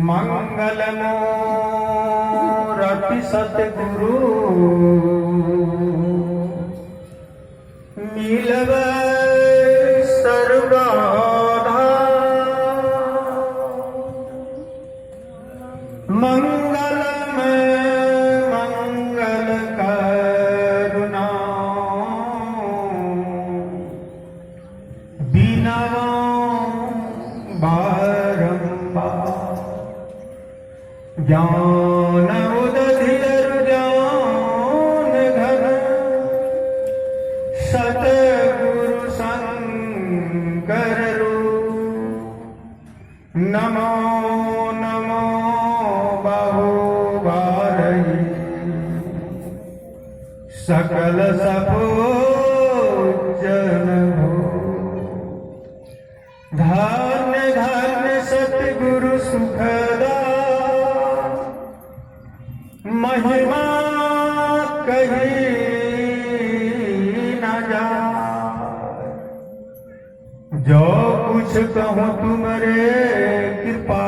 मंगल मूरति सतगुरु मिलबै सर्वदा। मंगल में मंगल करुणा बिनवा बारंबार ज्ञान उदधिर ज्ञान घन सतगुरु शंकर नमो नमो बाहुबारहि सकल सपूजन हो। धन्य धन्य सतगुरु सुखदा महिमा कही न जाए। जो कुछ कहूँ तुमरे कृपा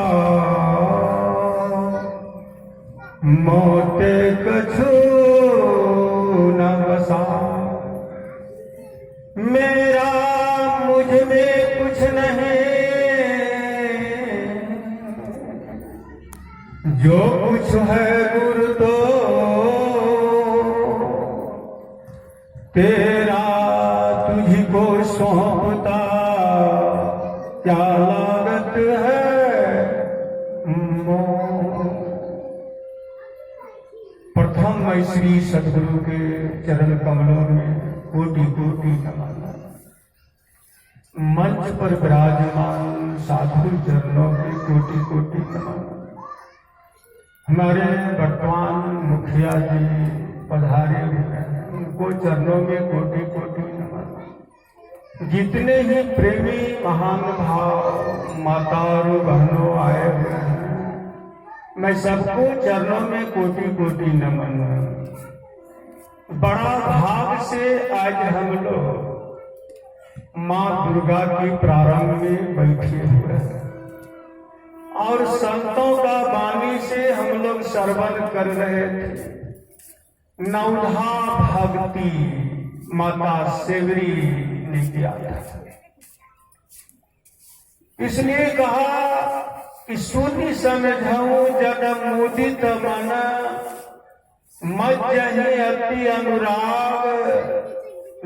मोते कछु न बसा। मेरा मुझ में कुछ नहीं जो कुछ है गुरु तो तेरा तुझी को सौंपता। क्या लागत है प्रथम मैं श्री सद्गुरु के चरण कमलों में कोटि कोटि नमन। मंच पर विराजमान साधु चरणों में कोटि कोटि नमन। हमारे वर्तमान मुखिया जी पधारे हुए हैं, उनको चरणों में कोटि कोटि नमन। जितने ही प्रेमी महान भाव माता और बहनों आए हुए हैं, मैं सबको चरणों में कोटि कोटि नमन। बड़ा भाग से आज हम लोग माँ दुर्गा की प्रारंभ में बैठे हुए हैं और संतों का वाणी से हम लोग श्रवण कर रहे थे। नवधा भक्ति माता सेवरी ने किया था, इसलिए कहा कि सुनि समझऊं जग मुदित मन मज्जहि अति अनुराग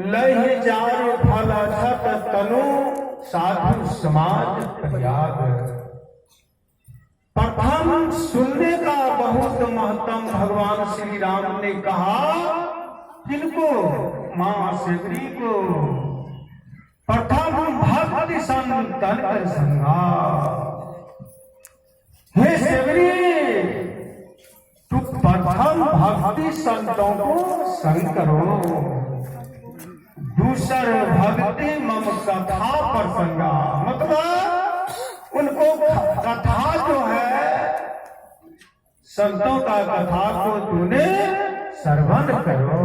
लहि चारु फल छत तनु साधु समाज प्रयाग। प्रथम सुनने का बहुत महत्व भगवान श्री राम ने कहा किनको? मां सेवरी को। प्रथम भक्ति संतन कर संगा। हे सेवरी, तू प्रथम भक्ति संतों को संग करो, दूसर भक्ति मम कथा प्रसंगा। मतलब उनको कथा जो है संतों का कथा को तूने श्रवण करो।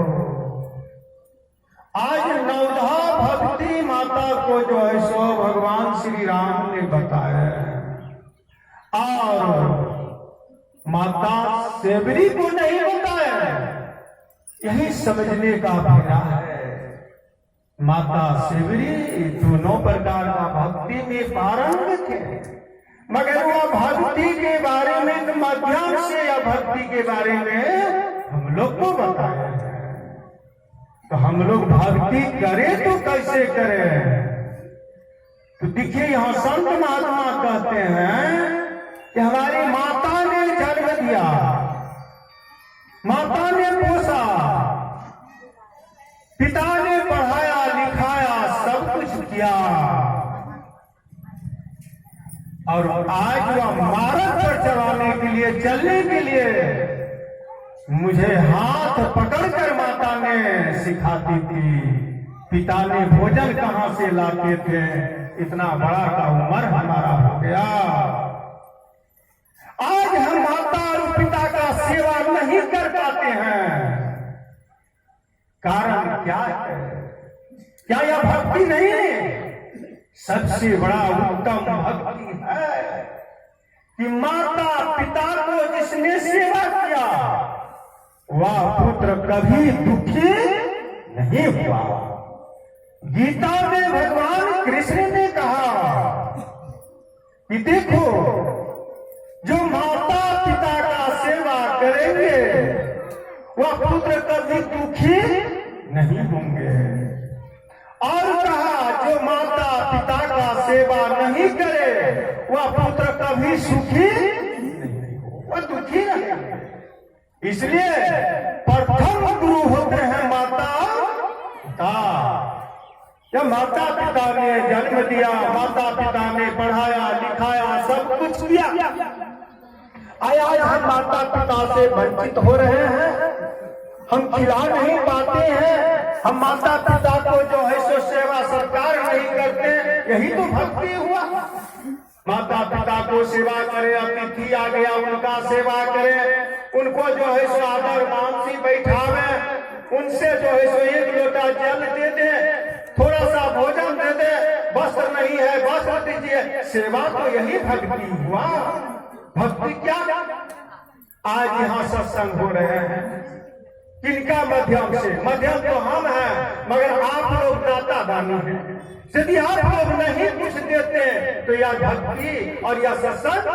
आज नवधा भक्ति माता को जो है सो भगवान श्री राम ने बताया और माता सेवरी को नहीं बताया। यही समझने का फेरा है। माता सेवरी दोनों प्रकार का भक्ति में पारंगत है, मगर वह भक्ति के बारे में माध्यम से या भक्ति के बारे में हम लोग को बताया है। तो हम लोग भक्ति करें तो कैसे करें? तो देखिए यहाँ संत महात्मा कहते हैं कि हमारी माता ने जन्म दिया, माता ने पोसा, पिता ने पढ़ाया लिखाया, सब कुछ किया और आज वह मार्ग पर चलाने के लिए चलने के लिए मुझे हाथ पकड़कर माता ने सिखाती थी। पिता ने भोजन कहां से लाते थे, इतना बड़ा का उम्र हमारा हो गया। आज हम माता और पिता का सेवा नहीं कर पाते हैं। कारण क्या है? क्या यह भक्ति नहीं है? सबसे बड़ा उत्तम भक्ति है कि माता पिता को जिसने सेवा किया वह पुत्र कभी दुखी नहीं हुआ। गीता में भगवान कृष्ण ने कहा कि देखो, जो माता पिता का सेवा करेंगे वह पुत्र कभी दुखी नहीं होंगे। और कहा, जो माता पिता का सेवा नहीं करे वह पुत्र कभी सुखी नहीं हो, वह दुखी रहेंगे। इसलिए प्रथम गुरु होते हैं माता पिता। जब माता पिता ने जन्म दिया, माता पिता ने पढ़ाया लिखाया, सब कुछ किया, आज हम माता पिता से वंचित हो रहे हैं, हम खिला नहीं पाते हैं, हम माता पिता को जो है सो सेवा सरकार नहीं करते। यही तो भक्ति हुआ। माता पिता को सेवा करे, अतिथि आ गया उनका सेवा करे, उनको जो है सो आदर मान से बैठावे, उनसे जो है सो एक लोटा जल दे दे, थोड़ा सा भोजन दे दे, वस्त्र नहीं है वस्त्र दीजिए। सेवा तो यही भक्ति हुआ। भक्ति क्या? आज यहाँ सत्संग हो रहे हैं, किनका माध्यम से? मध्यम तो हम हैं, मगर आप लोग दाता दानी हैं। यदि आप लोग नहीं कुछ देते तो यह भक्ति और यह सत्संग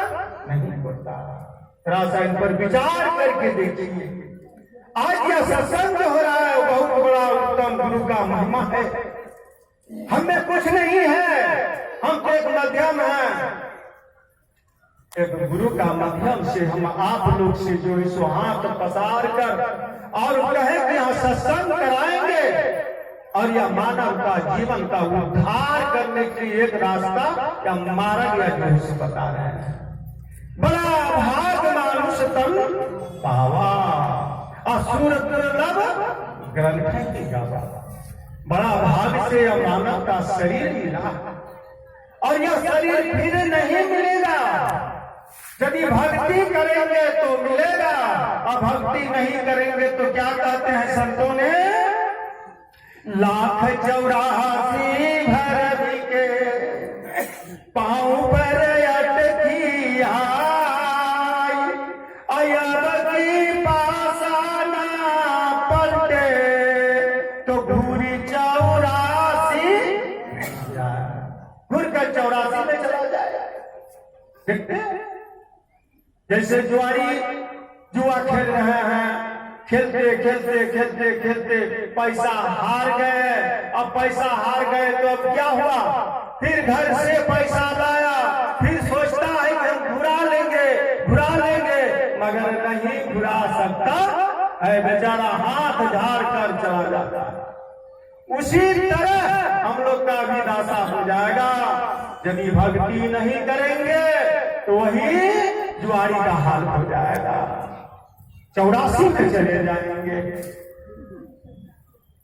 नहीं होता। थोड़ा सा इन पर विचार करके देखिए। आज यह सत्संग जो हो रहा है बहुत बड़ा उत्तम गुरु का महिमा है। हमें कुछ नहीं है, हम तो एक मध्यम हैं। एक गुरु का माध्यम से हम आप लोग से जो इस हाथ पसार कर और कहे कि यहाँ सत्संग कराएंगे और यह मानव का जीवन का उद्धार करने के लिए एक रास्ता या मार्ग या जो है बता रहे हैं। बड़ा भाग मानुष तन पावा, असुर दुर्लभ ग्रंथ की गावा। बड़ा भाग से यह मानव का शरीर मिला और यह शरीर फिर नहीं मिलेगा। यदि भक्ति करेंगे तो मिलेगा, और भक्ति नहीं करेंगे तो क्या कहते हैं संतों ने? 184 भर के पाँव पर अटकी आई, अयब की पासाना पलटे तो घूरी 84 घूर कर 84 में चला जाए। देखते जैसे जुआरी जुआ खेल रहे हैं, खेलते खेलते खेलते खेलते पैसा हार गए। अब पैसा हार गए तो अब क्या हुआ? फिर घर से पैसा लाया, फिर सोचता है कि हम घुरा लेंगे, मगर नहीं घुरा सकता है, बेचारा हाथ झाड़ कर चला जाता है। उसी तरह हम लोग का भी दासा हो जाएगा। यदि भक्ति नहीं करेंगे तो वही जुआरी का हाल हो जाएगा, 84 में चले जाएंगे।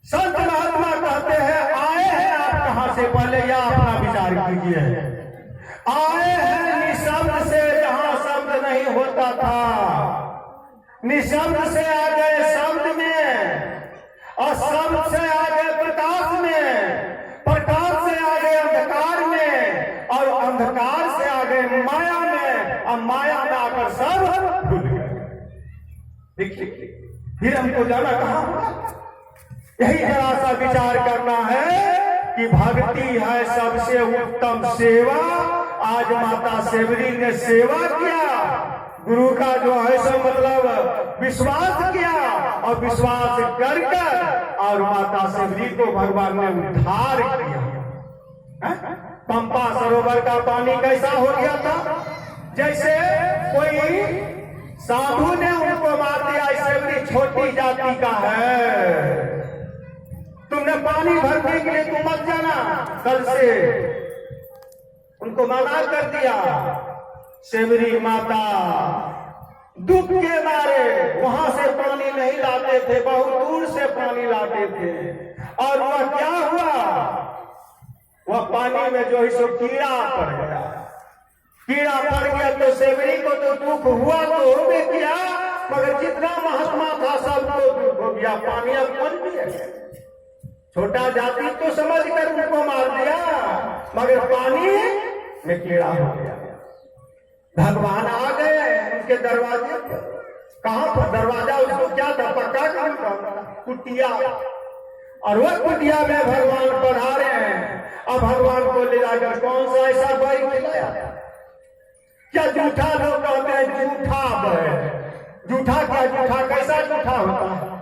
संत महात्मा कहते हैं, आए हैं आप कहां से? पहले यह अपना विचार कीजिए। आए हैं निशब्द से, जहां शब्द नहीं होता था। निशब्द से आ गए शब्द में, और शब्द से आ गए प्रकाश में, प्रकाश से आ गए अंधकार में, और अंधकार से आ गए माया में, और माया में आकर सब भूल गए। देखिए, फिर हमको जाना कहां होगा? यही जरा सा विचार करना है कि भक्ति है सबसे उत्तम सेवा। आज माता सेवरी ने सेवा किया, गुरु का जो है सो मतलब विश्वास किया, और विश्वास कर और माता सेवरी को भगवान ने उद्धार किया। पंपा सरोवर का पानी कैसा हो गया था? जैसे कोई साधु ने उनको मार दिया, सेवरी छोटी जाति का है, तुमने पानी भरने के लिए तुम मत जाना, कल से उनको मना कर दिया। सेवरी माता दुख के मारे वहां से पानी नहीं लाते थे, बहुत दूर से पानी लाते थे। और वह क्या हुआ? वह पानी में जो है सो कीड़ा पड़ गया। कीड़ा पड़ गया तो सेवरी को तो दुख हुआ, तो होने किया, मगर जितना महात्मा था सबको दुख हो गया। पानी अब बन गया, छोटा जाति तो समझ कर उनको मार दिया, मगर पानी में कीड़ा हो गया। भगवान आ गए उनके दरवाजे पर। कहां पर दरवाजा? उसको क्या था? पक्का का कुटिया। और वह कुटिया में भगवान पधारे हैं। अब भगवान को ले जाकर कौन सा ऐसा बैर खिलाया? क्या जूठा लोग कहते हैं जूठा बैर। जूठा क्या? जूठा कैसा जूठा होता है?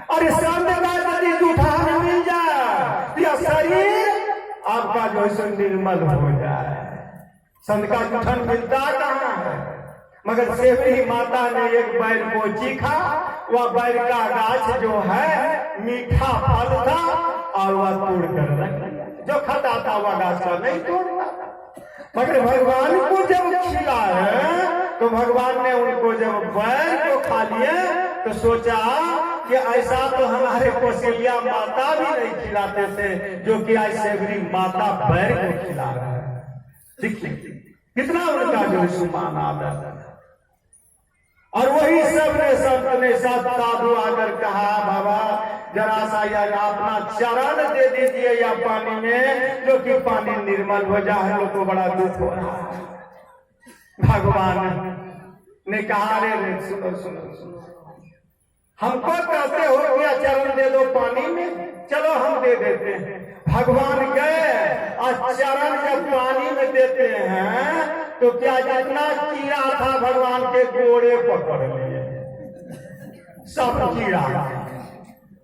और इस सामने यदि जूठा हमें मिल जाए या शरीर आपका जो है निर्मल हो जाए। संत का जूठन मिलता कहाँ है? मगर सेवरी माता ने एक बैर को चीखा। वह बैर का गाछ जो है मीठा फल था और वह तोड़ कर रख लिया। जो खाता था वह गाछ का नहीं तोड़ता था। मगर भगवान को जब खिला है तो भगवान ने उनको जब बैर को खा लिए तो सोचा कि ऐसा तो हमारे कौशल्या माता भी नहीं खिलाते थे जो कि आज सेवरी माता बैर को खिला रहा है। देखिए कितना उनका जो सुमान आदर है। और वही सब ने संत ने सब साधु आकर कहा बाबा जरा सा यार अपना चरण दे दीजिए या पानी में, जो कि पानी निर्मल हो जाए। हम लोग को बड़ा दुख हो रहा है। भगवान ने कहा रे सुनो सुनो सुनो, हमको कहते हो क्या चरण दे दो पानी में, चलो हम दे देते हैं। भगवान गए और चरण जब पानी में देते हैं तो क्या जितना कीड़ा था भगवान के गोड़े पकड़ लिए, सब कीड़ा।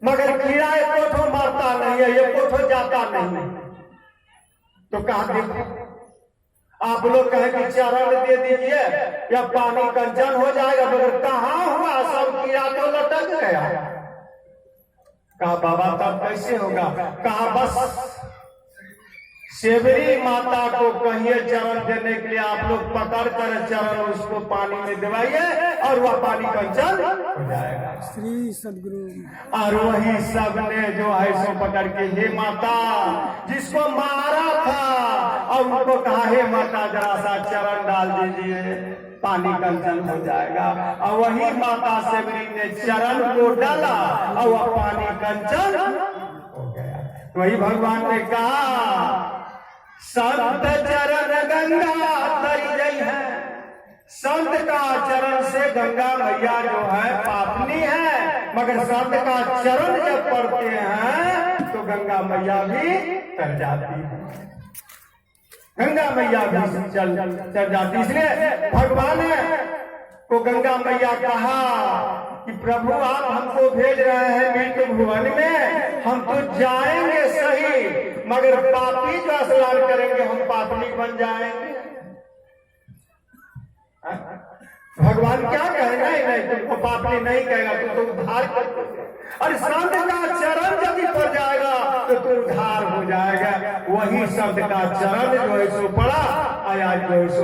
मगर कीड़ा एक कोठो मरता नहीं है, ये कोठो जाता नहीं। तो कहा देखो आप लोग कहे कि चरण दे दीजिए या पानी कंचन हो जाएगा, मगर कहाँ हुआ? सब कीड़ा तो लटक गया। कहा बाबा तब कैसे होगा? कहा बस सेवरी माता को कहिए चरण देने के लिए, आप लोग पकड़ कर चरण उसको पानी में दिवाइए और वह पानी कंचन हो जाएगा। श्री सदगुरु। और वही सब ने जो है सो पकड़ के हे माता जिसको मारा था और उनको कहा हे माता जरा सा चरण डाल दीजिए पानी कंचन हो जाएगा। और वही माता सेवरी ने चरण को डाला और वह पानी कंचन हो गया। वही भगवान ने कहा संत चरण गंगा तरी गई है। संत का चरण से गंगा मैया जो है पापनी है, मगर संत का चरण जब पड़ते हैं तो गंगा मैया भी तर जाती है। गंगा मैया भी चल जाती। इसलिए भगवान को गंगा मैया कहा कि प्रभु आप हमको भेज रहे हैं मृत्यु भुवन में, हम तो जाएंगे सही मगर पापी जो स्नान करेंगे हम पापनी बन जाएंगे। भगवान क्या कहेगा? नहीं तुमको पापनी नहीं कहेगा, तुम तो उद्धार कर। और संत का चरण यदि पड़ जाएगा तो तू उद्धार हो जाएगा। वही संत का चरण जो है सो पड़ा आया जो है सो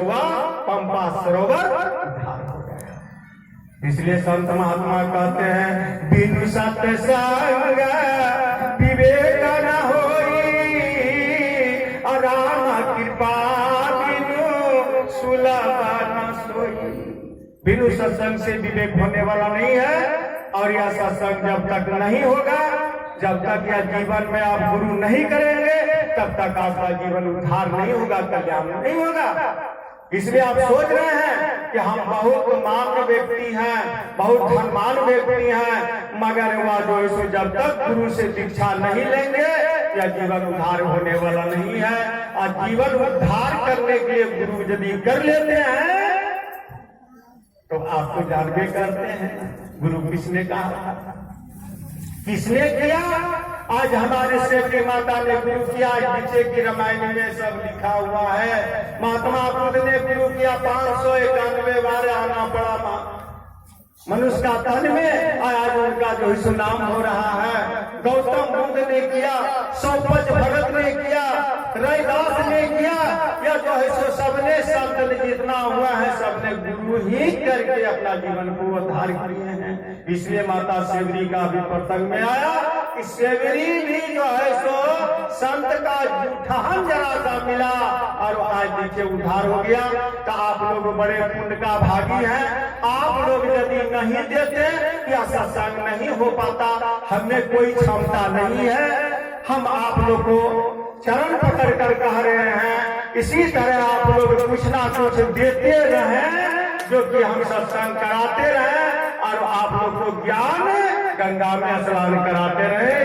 पंपा सरोवर उद्धार हो गया। इसलिए संत महात्मा कहते हैं बिनु सत्य संग विवेक न होई, राम कृपा बिनु सुलभ न सोई। बिनु सत्संग से विवेक होने वाला नहीं है। और यह सत्संग जब तक नहीं होगा, जब तक यह जीवन में आप गुरु नहीं करेंगे, तब तक आपका जीवन उद्धार नहीं होगा, कल्याण नहीं होगा। इसलिए आप सोच रहे हैं कि हम बहुत मान्य व्यक्ति हैं, बहुत धनवान व्यक्ति हैं, मगर वह जो है जब तक गुरु से दीक्षा नहीं लेंगे या जीवन उद्धार होने वाला नहीं है। और जीवन उद्धार करने के लिए गुरु यदि कर लेते हैं तो आप तो जानबे करते हैं गुरु किसने कहा, किसने किया। आज हमारे सेवरी माता ने गुरु किया। पीछे की रामायण में सब लिखा हुआ है। महात्मा बुद्ध ने गुरु किया 591 बार आना पड़ा मनुष्य का तन में। आज उनका जो है नाम हो रहा है। गौतम बुद्ध ने किया, सौपच भगत ने किया, रैदास ने किया, या जो है सो सबने संत जितना हुआ है सबने गुरु ही करके अपना जीवन को उद्धार किए हैं। इसलिए माता सेवरी का भी प्रसंग में आया कि सेवरी भी जो है सो संत का जूठान जरा सा मिला और आज देखिए उद्धार हो गया। तो आप लोग बड़े पुण्य का भागी हैं। आप लोग यदि नहीं देते या सत्संग नहीं हो पाता, हमें कोई क्षमता नहीं है। हम आप लोग को चरण पकड़ कर कह रहे हैं, इसी तरह आप लोग कुछ ना कुछ देते रहे, जो कि हम सत्संग कराते रहे और आप लोग को ज्ञान गंगा में स्नान कराते रहे।